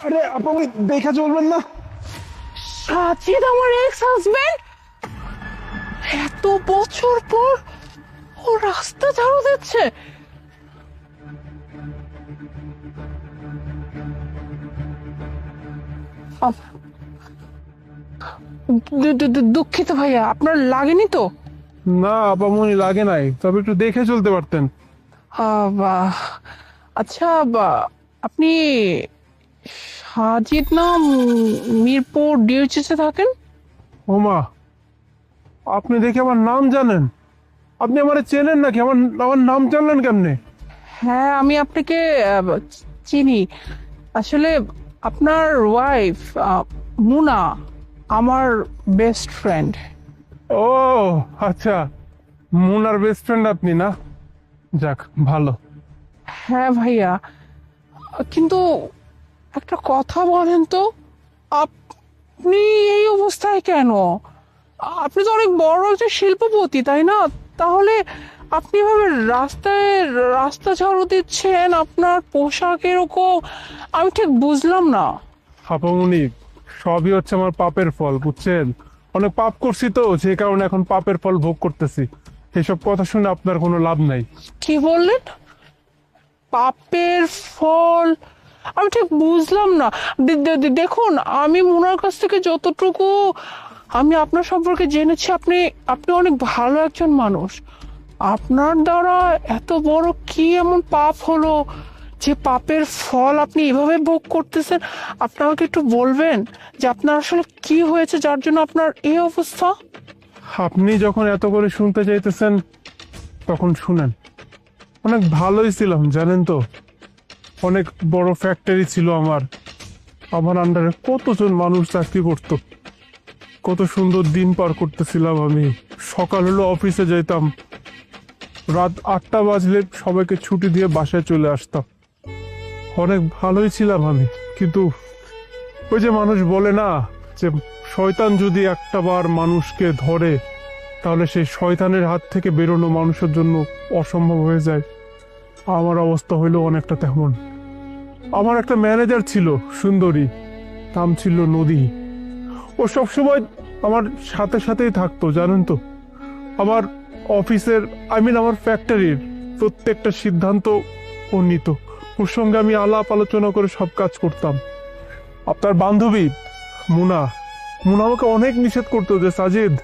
আরে আপনি দেখা চলবেন না। সাজিদ আমার এক্স হাজবেন্ড, এত বছর পর ও রাস্তা ঝাড়ু দিচ্ছে। দুঃখিত ভাইয়া, আপনার লাগেনি তো? না আপামনি লাগে নাই, তবে একটু দেখে চলতে পারতেন। আচ্ছা, আপনি সাজিদ না মিরপুর ডিওএইচএসে থাকেন? ওমা, আপনি দেখে আমার নাম জানেন? আপনি আমারে চেনেন নাকি? আমার আমার নাম জানলেন কেমনে? হ্যাঁ, আমি আপনাকে চিনি। আসলে আপনার ওয়াইফ মুনা আমার বেস্ট ফ্রেন্ড। ও আচ্ছা, মুনার বেস্ট ফ্রেন্ড আপনি না? যাক ভালো। হ্যাঁ ভাইয়া, কিন্তু একটা কথা বলেন তো, আপনি এই অবস্থায় কেন? আপনি তো অনেক বড় একটা শিল্পপতি, তাই না? তাহলে আপনি এভাবে রাস্তায় রাস্তা ঝাড়ু দিচ্ছেন, আপনার পোশাক এরকম, আমি ঠিক বুঝলাম না। আপামনি, সবই হচ্ছে আমার পাপের ফল, বুঝছেন? অনেক পাপ করছি তো, যে কারণে এখন পাপের ফল ভোগ করতেছি। এসব কথা শুনে আপনার কোনো লাভ নাই। কি বললেন? পাপের ফল? আমি ঠিক বুঝলাম না। দেখুন, আমি মুনার কাছ থেকে যতটুকু আমি আপনার সম্পর্কে জেনেছি, আপনি আপনি অনেক ভালো একজন মানুষ। আপনার দ্বারা এত বড় কি এমন পাপ হলো যে পাপের ফল আপনি এভাবে ভোগ করতেছেন? আপনি আমাকে একটু বলবেন যে আপনার আসলে কি হয়েছে যার জন্য আপনার এই অবস্থা? আপনি যখন এত করে শুনতে চাইতেছেন তখন শুনেন। অনেক ভালোই ছিলাম জানেন তো, অনেক বড় ফ্যাক্টরি ছিল আমার। আমার আন্ডারে কতজন মানুষ চাকরি করতো, কত সুন্দর দিন পার করতেছিলাম আমি। সকাল হলো অফিসে যেতাম, রাত 8টা বাজলে সবাইকে ছুটি দিয়ে বাসায় চলে আসতাম। অনেক ভালোই ছিলাম আমি। কিন্তু ওই যে মানুষ বলে না, যে শয়তান যদি একটা বার মানুষকে ধরে তাহলে সেই শয়তানের হাত থেকে বেরোনো মানুষের জন্য অসম্ভব হয়ে যায়। আমার অবস্থা হইলো অনেকটা তেমন। আমার একটা ম্যানেজার ছিল সুন্দরী, নাম ছিল নদী। ও সবসময় আমার সাথে সাথেই থাকতো জানেন তো। আমার অফিসের, আমার ফ্যাক্টরির প্রত্যেকটা সিদ্ধান্ত ও নিত। ওর সঙ্গে আমি আলাপ আলোচনা করে সব কাজ করতাম। আপনার বান্ধবী মুনা, মুনা আমাকে অনেক নিষেধ করতো যে সাজিদ,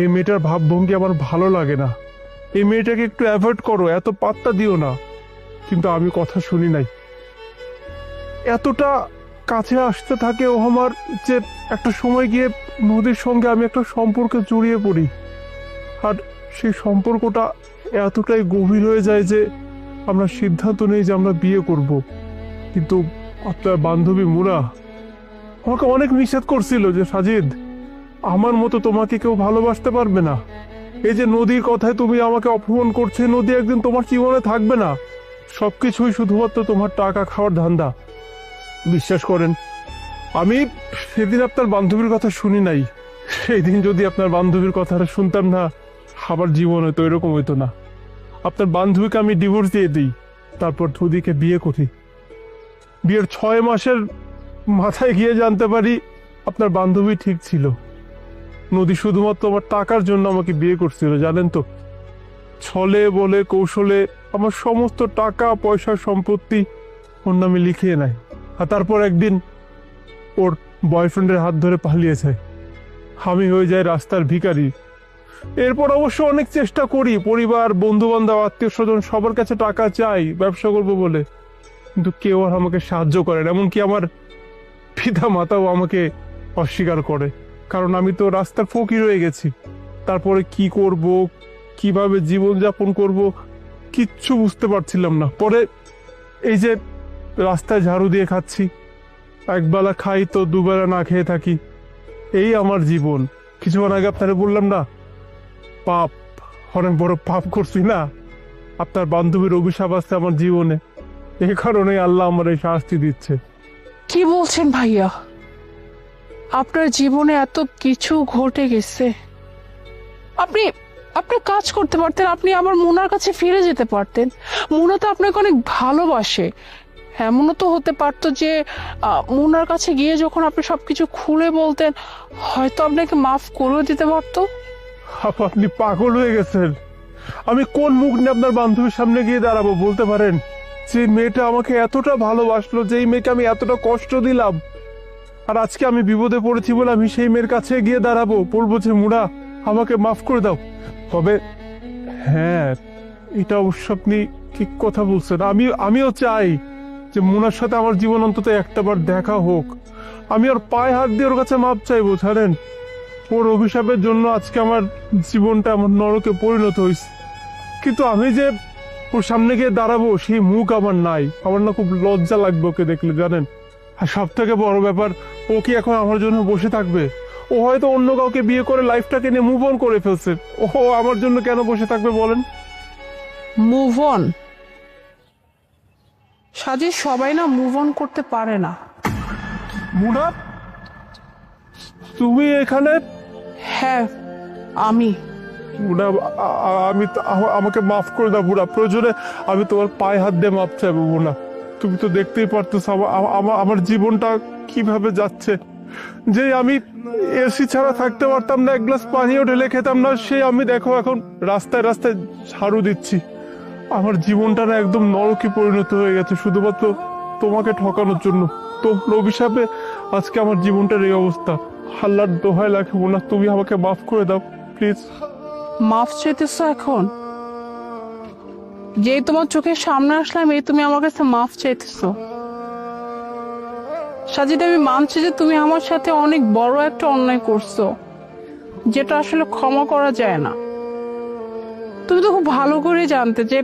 এই মেয়েটার ভাবভঙ্গি আমার ভালো লাগে না, এই মেয়েটাকে একটু অ্যাভয়েড করো, এত পাত্তা দিও না। কিন্তু আমি কথা শুনি নাই। এতটা কাছে আসতে থাকে ও আমার, যে একটা সময় গিয়ে নদীর সঙ্গে আমি একটা সম্পর্কে জড়িয়ে পড়ি। আর সেই সম্পর্কটা এতটাই গভীর হয়ে যায় যে আমরা সিদ্ধান্ত নেই যে আমরা বিয়ে করব। কিন্তু আপনার বান্ধবী মুনা আমাকে অনেক নিষেধ করছিল যে সাজিদ, আমার মতো তোমাকে কেউ ভালোবাসতে পারবে না। এই যে নদীর কথায় তুমি আমাকে অপমান করছে, নদী একদিন তোমার জীবনে থাকবে না। সবকিছুই শুধুমাত্র তোমার টাকা খাওয়ার ধান্দা। বিশ্বাস করেন, আমি সেদিন আপনার বান্ধবীর কথা শুনি নাই। সেই দিন যদি আপনার বান্ধবীর কথাটা শুনতাম না, আমার জীবন হয়তো এরকম হইতো না। আপনার বান্ধবীকে আমি ডিভোর্স দিয়ে দিই, তারপর নদীকে বিয়ে করি। বিয়ের 6 মাসের মাথায় গিয়ে জানতে পারি আপনার বান্ধবী ঠিক ছিল। নদী শুধুমাত্র আমার টাকার জন্য আমাকে বিয়ে করছিল জানেন তো। ছলে বলে কৌশলে আমার সমস্ত টাকা পয়সা সম্পত্তি ওর নামে লিখিয়ে নেয়। আর তারপর একদিন ওর বয়ফ্রেন্ডের হাত ধরে পালিয়ে যায়। আমি হয়ে যাই রাস্তার ভিখারি। এরপর অবশ্য অনেক চেষ্টা করি, পরিবার বন্ধু বান্ধব আত্মীয় স্বজন সবার কাছে টাকা চাই ব্যবসা করবো বলে, কিন্তু কেউ আর আমাকে সাহায্য করে না। এমনকি আমার পিতা মাতাও আমাকে অস্বীকার করে, কারণ আমি তো রাস্তার ফকির হয়ে গেছি। তারপরে কি করব, কিভাবে জীবন যাপন করব, কিচ্ছু বুঝতে পারছিলাম না। পরে এই যে রাস্তায় ঝাড়ু দিয়ে খাচ্ছি, একবেলা খাই তো দুবেলা না খেয়ে থাকি, এই আমার জীবন। কিছুক্ষণ আগে আপনারা বললাম না, পাপ, অনেক বড় পাপ করছি না। আপনার বান্ধবীর অভিশাপ আছে আমার জীবনে, এই কারণে আল্লাহ আমার এই শাস্তি দিচ্ছে। কি বলছেন ভাইয়া? আপনার জীবনে এত কিছু ঘটে গেছে? আপনি আপনি কাজ করতে পারতেন, আপনি আমার মুনার কাছে ফিরে যেতে পারতেন। মুনা তো আপনাকে অনেক ভালোবাসে। এমনও তো হতে পারতো যে মুনার কাছে গিয়ে যখন আপনি সবকিছু খুলে বলতেন, হয়তো আপনাকে মাফ করেও দিতে পারতো। আপনি পাগল হয়ে গেছেন। আমি কোন মুখ নিয়ে আপনার বান্ধবীর সামনে গিয়ে দাঁড়াবো বলতে পারেন? যে মেয়েটা আমাকে এতটা ভালোবাসলো, যেই মেয়েকে আমি এতটা কষ্ট দিলাম, আর আজকে আমি বিপদে পড়েছি বলে আমি সেই মেয়ের কাছে গিয়ে দাঁড়াবো, বলবো যে মুনা আমাকে মাফ করে দাও? তবে হ্যাঁ, এটা অবশ্য আপনি ঠিক কথা বলছেন। আমিও চাই যে মুনার সাথে আমার জীবন অন্তত একটাবার দেখা হোক। আমি ওর পায়ে হাত দিয়ে ওর কাছে মাপ চাইবো, জানেন? ওর অভিশাপের জন্য আজকে আমার জীবনটা আমার নরকে পরিণত হয়েছে। কিন্তু আমি যে ওর সামনে গিয়ে দাঁড়াবো সেই মুখ আমার নাই। আমার না খুব লজ্জা লাগবে ওকে দেখলে, জানেন? আর সব থেকে বড় ব্যাপার, ও কি এখন আমার জন্য বসে থাকবে? ও হয়তো অন্য কাউকে বিয়ে করে লাইফটাকে নিয়ে মুভ অন করে ফেলছে। ও আমার জন্য কেন বসে থাকবে বলেন? Move on? সাজিদ, সবাই না মুভ অন করতে পারে না। মুনা, তুমি এখানে? হ্যাঁ, আমি। মুনা, আমাকে মাফ করে দাও মুনা। প্রয়োজনে আমি তোমার পায়ে হাত দিয়ে মাপ চাইবো মুনা। তুমি তো দেখতেই পারতেছ আমার জীবনটা কিভাবে যাচ্ছে। যে আমি এসি ছাড়া থাকতে পারতাম না, এক গ্লাস পানিও ঢেলে খেতাম না, সে আমি দেখো এখন রাস্তায় রাস্তায় ঝাড়ু দিচ্ছি। আমার জীবনটা না একদম নরকে পরিণত হয়ে গেছে শুধুমাত্র তোমাকে ঠকানোর জন্য। তোমার অভিশাপে আজকে আমার জীবনটার এই অবস্থা। আল্লাহর দোহাই লাগে মুনা, তুমি আমাকে মাফ করে দাও প্লিজ। মাফ চাইতেছো এখন? যেই তোমার চোখের সামনে আসলাম, এই তুমি আমার কাছে মাফ চাইতেছো? সাজিদ, আমি মানছি যে তুমি আমার সাথে অনেক বড় একটা অন্যায় করছো, যেটা আসলে ক্ষমা করা যায় না। তুমি তো খুব ভালো করে জানতে যে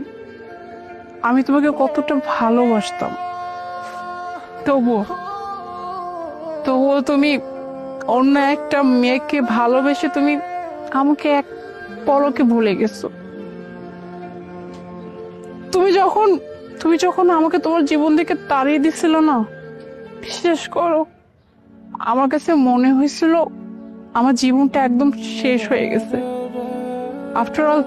আমি তোমাকে কতটা ভালোবাসতাম। তবুও তুমি অন্য একটা মেয়েকে ভালোবেসে তুমি আমাকে এক পলকে ভুলে গেছো। তুমি যখন আমাকে তোমার জীবন থেকে তাড়িয়ে দিছিল না, বিশ্বাস করো, আমার কাছে মনে হয়েছিল আমার জীবনটা একদম শেষ হয়ে গেছে। আফটার অল,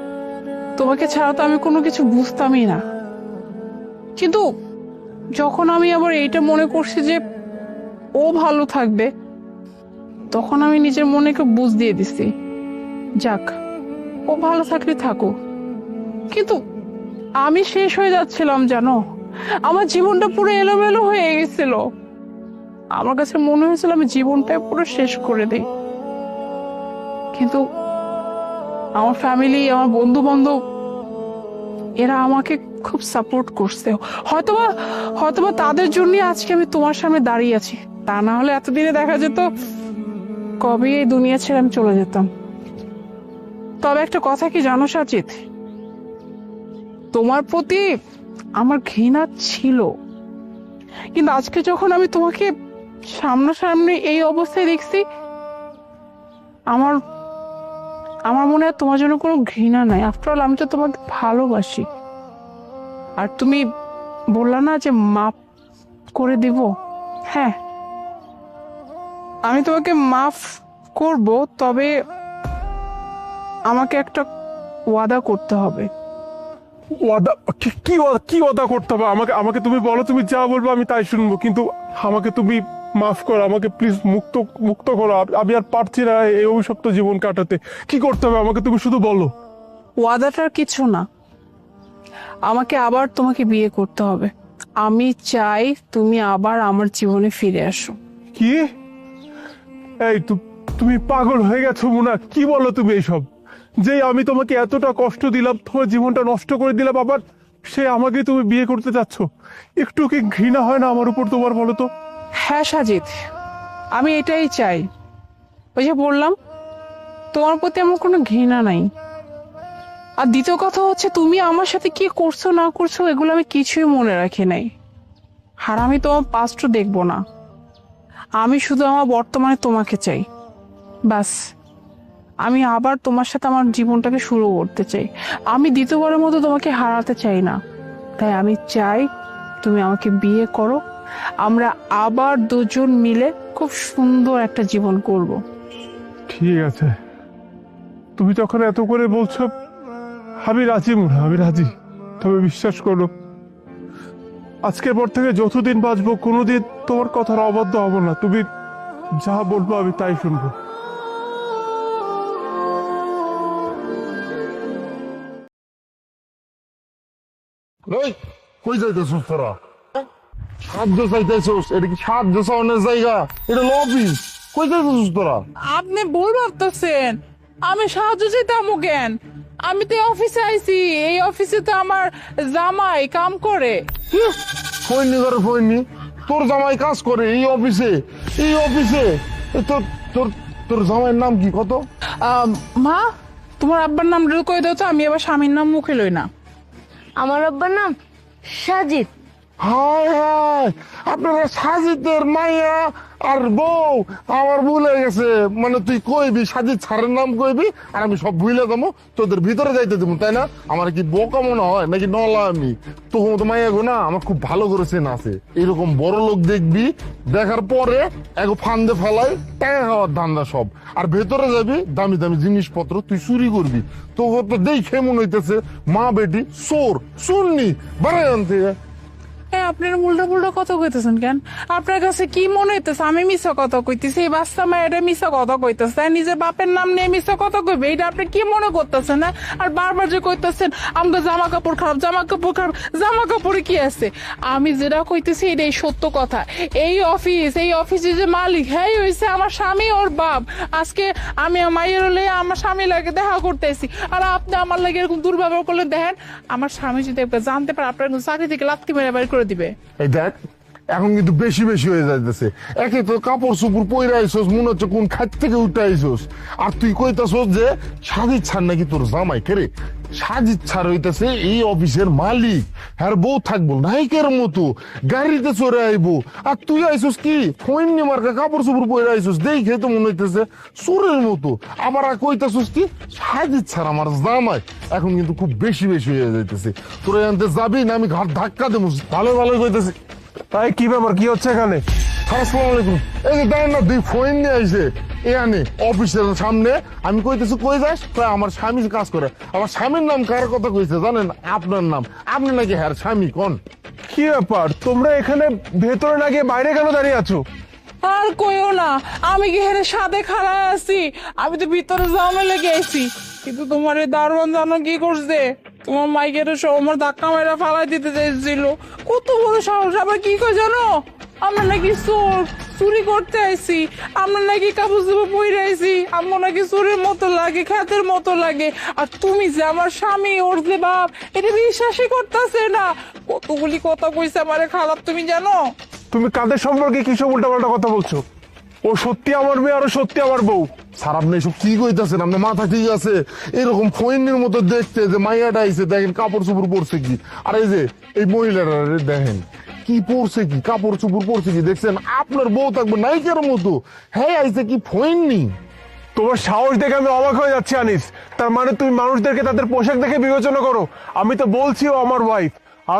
তোমাকে ছাড়া তো আমি কোনো কিছু বুঝতামই না। কিন্তু যখন আমি আবার এইটা মনে করছি যে ও ভালো থাকবে, তখন আমি নিজের মনেকে বুঝ দিয়ে দিছি, যাক, ও ভালো থাকলে থাকুক। কিন্তু আমি শেষ হয়ে যাচ্ছিলাম, জানো? আমার জীবনটা পুরো এলোমেলো হয়ে গেছিল। আমার কাছে মনে হয়েছিল আমি জীবনটা পুরো শেষ করে দেই। কিন্তু আমার ফ্যামিলি, আমার বন্ধু বান্ধব, এরা আমাকে খুব সাপোর্ট করছে। হয়তোবা তাদের জন্য আজকে আমি তোমার সামনে দাঁড়িয়ে আছি। তা না হলে এতদিনে দেখা যেত কবে এই দুনিয়া ছেড়ে আমি চলে যেতাম। তবে একটা কথা কি জানো সাজিদ, তোমার প্রতি আমার ঘৃণা ছিল, কিন্তু আজকে যখন আমি তোমাকে সামনাসামনি এই অবস্থায় দেখছি, আমার মনে হয় তোমার জন্য কোনো ঘৃণা নাই। আফটার অল, আমি তো তোমাকে ভালোবাসি। আর তুমি বললা না যে মাফ করে দিব? হ্যাঁ, আমি তোমাকে মাফ করব, তবে আমাকে একটা ওয়াদা করতে হবে। ওয়াদা? কি ওয়াদা করতে হবে? আমাকে তুমি বলো, তুমি যা বলবো আমি তাই শুনবো, কিন্তু আমাকে তুমি মাফ করো, আমাকে প্লিজ মুক্ত করো। আমি আর পারছি না এই অভিশপ্ত জীবন কাটাতে। কি করতে হবে আমাকে তুমি শুধু বলো। ওয়াদাটার কিছু না, আমাকে আবার তোমাকে বিয়ে করতে হবে। আমি চাই তুমি আবার আমার জীবনে ফিরে আসো। কি? এই তুমি পাগল হয়ে গেছো মুনা? কি বলো তুমি এইসব? যে আমি তোমাকে এতটা কষ্ট দিলাম, তোমার জীবনটা নষ্ট করে দিলাম, আবার সে আমাকে তুমি বিয়ে করতে চাচ্ছ? একটু কি ঘৃণা হয় না আমার উপর তোমার, বলো তো? হ্যাঁ সাজিদ, আমি এটাই চাই। ওই যে বললাম, তোমার প্রতি আমার কোনো ঘৃণা নাই। আর দ্বিতীয় কথা হচ্ছে, তুমি আমার সাথে কি করছো না করছো এগুলো আমি কিছুই মনে রাখি নাই। আর আমি তোমার পাস্টও দেখবো না। আমি শুধু আমার বর্তমানে তোমাকে চাই, বাস। আমি আবার তোমার সাথে আমার জীবনটাকে শুরু করতে চাই। আমি দ্বিতীয়বারের মতো তোমাকে হারাতে চাই না। তাই আমি চাই তুমি আমাকে বিয়ে করো, আমরা আবার দুজন মিলে খুব সুন্দর একটা জীবন করব। ঠিক আছে, তুমি যখন এত করে বলছো আমি রাজি মুনা, আমি রাজি। তবে বিশ্বাস করো, আজকের পর থেকে যতদিন বাঁচবো কোনোদিন তোমার কথার অবাধ্য হব না। তুমি যা বলবো আমি তাই শুনবো। ওই কই যাইতেছিস তোরা? সাহায্য চাইতেছিস? এটা কি সাহায্য চাওয়ানোর জায়গা? এটা হলো অফিস। কই যাইতেছিস তোরা? আপনি ভুল ভাবতেছেন। আমি সাহায্য চাইতামু কেন? আমি তো এই অফিসে আইছি, এই অফিসে তো আমার জামাই কাম করে। ফোননি করে ফোননি, তোর জামাই কাজ করে এই অফিসে? এই অফিসে তোর তোর তোর জামাইয়ের নাম কি কত? মা, তোমার আব্বার নাম কই দাও তো, আমি এবার স্বামীর নাম মুখে লই না। আমার আব্বার নাম সাজিদ। হায় হায়, আপনারা সাজিদের মাইয়া আর বউ। আমার ভুল হয়ে গেছে। মানে তুই কইবি সাজিদ ছাড়ের নাম কইবি আর আমি সব ভুলে যাবো, তোদের ভিতরে যাইতে দেবো, তাই না? আমার কি বোকা মনে হয় নাকি নলা? আমি তখন তো মাইয়া গো না আমার খুব ভালো করে চেনা আছে। এরকম বড় লোক দেখবি, দেখার পরে এক ফান্দে ফেলাই টাকা খাওয়ার ধান্দা সব। আর ভেতরে যাবি দামি দামি জিনিসপত্র তুই চুরি করবি। তোকে তো দেখে মনে হইতেছে মা বেটি চোর শুননি বাড়াই আনতে। আপনার উল্টা পুল্টা কথা কইতেছেন কেন? আপনার কাছে কি মনে হইতেছে আমি মিছা কথা কইতেছি? এই বাচ্চা মায়েরা মিছা কথা কইতেছে, তাই নিজের বাপের নাম নিয়ে মিছা কথা কইবে, এটা আপনি কি মনে করতেছেন? না আর বারবার যে কইতেছেন আমাকে জামা কাপড় খারাপ, জামা কাপড় খারাপ, জামা কাপড়ে কি আছে? আমি যেটা কইতেছি এটাই সত্য কথা। এই অফিসে যে মালিক হ্যাঁ হইছে আমার স্বামী ওর বাপ। আজকে আমি মাইয়ের হলে আমার স্বামী লাগে দেখা করতেছি, আর আপনি আমার লাগে এরকম দুর্ব্যবহার করলে দেখেন আমার স্বামী যদি একবার জানতে পারে আপনার চাকরি থেকে লাত্তি মেরে বাড়ি করে দিবে। এই দেখ এখন কিন্তু বেশি বেশি হয়ে যাইতেছে। একে তো কাপড় চোপড় পইরা আইসোস, মনে হচ্ছে কোন খাত থেকে উঠে আইসোস। আর তুই কইতাছস যে সাজিদ ছাড় নাকি তোর জামাই। কেরে সাজিদ ছাড় হইতেছে এই অফিসের মালিক, হ্যাঁ বউ থাকবো নায়িকের মতো গাড়িতে চড়ে আইবো। আর তুই আইসোস কি ফইন্নি মার্কা কাপড় চোপড় পইরা আইসোস, দেখে তো মনে হইতেছে চোরের মতো। আবার আর কইতাছস কি সাজিদ ছাড় আমার জামাই। এখন কিন্তু খুব বেশি বেশি হয়ে যাইতেছে। তোরা আনতে যাবি না আমি ঘাট ধাক্কা দেবো। ভালো ভালো কইতেছি। তাই কি ব্যাপার, কি হচ্ছে এখানে? আসসালামু আলাইকুম। এই যে দেখেন না দুই ফোন নিয়ে আইছে এখানে অফিসের সামনে। আমি কইতেছি কই যাস? কয় আমার স্বামী কাজ করে। আমার স্বামীর নাম কার কথা কইছে জানেন? আপনার নাম। আপনি নাকি হ্যার স্বামী কোন? কি ব্যাপার, তোমরা এখানে ভেতরে না গিয়ে বাইরে কেন দাঁড়িয়ে আছো? আর কইও না, আমি কি হেরে সাদে খাড়ায় আছি? আমি তো ভিতরে জামে লেগে আইছি, কিন্তু তোমার এই দারোয়ান জানো কি করছে? তোমার মাইকের সব আমার ধাক্কা মেরা ফালাই দিতে চাইছিল। কত বড় সাহস! আবার কি কই জানো? আমরা নাকি চোর, চুরি করতে আইছি। আমরা নাকি কাপড় চোপড় পরে আইছি। আমার নাকি চোরের মতো লাগে, খ্যাতের মতো লাগে। আর তুমি যে আমার স্বামী, ওর যে বাপ, এটা বিশ্বাসই করতেছে না। কতগুলি কথা কইছে আমারে খারাপ, তুমি জানো? তুমি কাদের সম্পর্কে কি সব উল্টাপাল্টা কথা বলছো? ও সত্যি আমার মেয়ে আর ও সত্যি আমার বউ। স্যার আপনি এসব কি কইতাছেন? আপনার মাথা ঠিক আছে? এরকম ফোনের মতো দেখতে যে মাইয়াটা আইছে, দেখেন কাপড় চোপড় পরছে কি। আর এই যে এই মহিলারা দেখেন কি পরছে, কি কাপড় চোপড় পরছে কি দেখছেন? আপনার বউ থাকবে নায়িকার মতো, হ্যাঁ আইছে কি ফোননি। তোমার সাহস দেখে আমি অবাক হয়ে যাচ্ছি আনিস। তার মানে তুমি মানুষদেরকে তাদের পোশাক দেখে বিবেচনা করো? আমি তো বলছি ও আমার ওয়াইফ, আর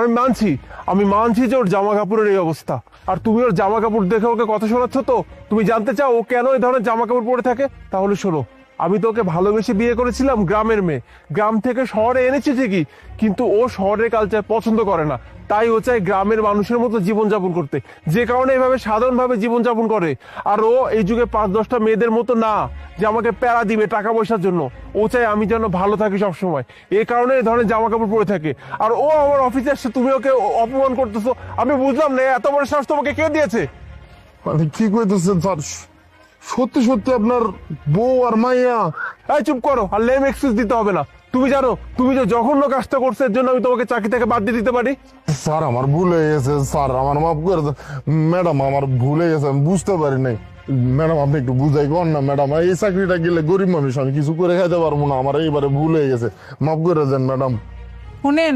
আমি মানছি যে ওর জামা কাপড়ের এই অবস্থা। আর তুমি ওর জামা কাপড় দেখে ওকে কথা শোনাচ্ছ তো? তুমি জানতে চাও ও কেন এই ধরনের জামা কাপড় পরে থাকে? তাহলে শোনো, আমি তো ওকে ভালোবেসে বিয়ে করেছিলাম, গ্রামের মেয়ে। গ্রাম থেকে শহরে এনেছি ঠিকই, কিন্তু ও শহরের কালচার পছন্দ করে না। তাই ও চায় গ্রামের মানুষের মতো জীবনযাপন করতে, যে কারণে এভাবে সাধারণভাবে জীবনযাপন করে। আর ও এই যুগে 5-10টা মেয়েদের মতো না যে আমাকে প্যারা দিবে টাকা পয়সার জন্য। ও চায় আমি যেন ভালো থাকি সবসময়, এই কারণে এই ধরনের জামা কাপড় পরে থাকে। আর ও আমার অফিসে আসছে, তুমি ওকে অপমান করতেছো। আমি বুঝলাম না এত বড় সাহস তোমাকে কে দিয়েছে? মানে কি কইতেছেন স্যার? সত্যি সত্যি আপনার বউ আর মাইয়া? এই চুপ করো, আর লেম এক্সকিউজ দিতে হবে না। তুমি জানো তুমি যে জঘন্য কাজটা করছো, এর জন্য আমি তোমাকে চাকরি থেকে বাদ দিয়ে দিতে পারি। স্যার আমার ভুল হয়ে গেছে, স্যার আমার মাফ করে দেন। ম্যাডাম আমার ভুল হয়ে গেছে, আমি বুঝতে পারি নাই। ম্যাডাম আপনি একটু বুঝাই কর না ম্যাডাম। এই চাকরিটা গেলে গরিব মানুষ, আমি কিছু করে খাইতে পারবো না। আমার এইবারে ভুল হয়ে গেছে, মাফ করে দেন ম্যাডাম। শুনেন,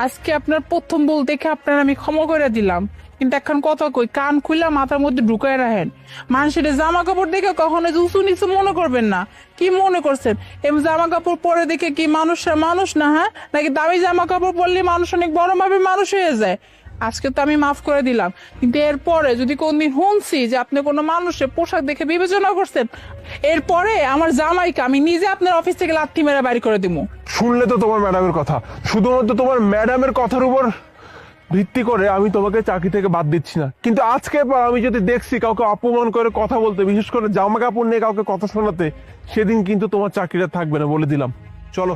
আজকে আপনার প্রথম ভুল দেখে আপনার আমি ক্ষমা করে দিলাম, কিন্তু এখন কথা কই, কান খুইলা মাথার মধ্যে ঢুকায় রাখেন। মানুষের জামা কাপড় দেখে কখনো উঁচু নিচু মনে করবেন না। কি মনে করছেন এমন জামা কাপড় পরে দেখে কি মানুষরা মানুষ না? হ্যাঁ, নাকি দামি জামা কাপড় পরলে মানুষ অনেক বড় ভাবে মানুষ হয়ে যায়? আজকে তো আমি মাফ করে দিলাম, কিন্তু এরপরে যদি কোনদিন শুনছি যে আপনি কোনো মানুষের পোশাক দেখে বিবেচনা করছেন, এরপরে আমার জামাইকে আমি নিজে আপনার অফিস থেকে লাথি মেরে বাড়ি করে দিব। শুনলে তো তোমার ম্যাডামের কথা, শুধুমাত্র তোমার ম্যাডামের কথার উপর ভিত্তি করে আমি তোমাকে চাকরি থেকে বাদ দিচ্ছি না, কিন্তু আজকের পর আমি যদি দেখছি কাউকে অপমান করে কথা বলতে, বিশেষ করে জামা কাপড় নিয়ে কাউকে কথা শোনাতে, সেদিন কিন্তু তোমার চাকরিটা থাকবে না বলে দিলাম। চলো।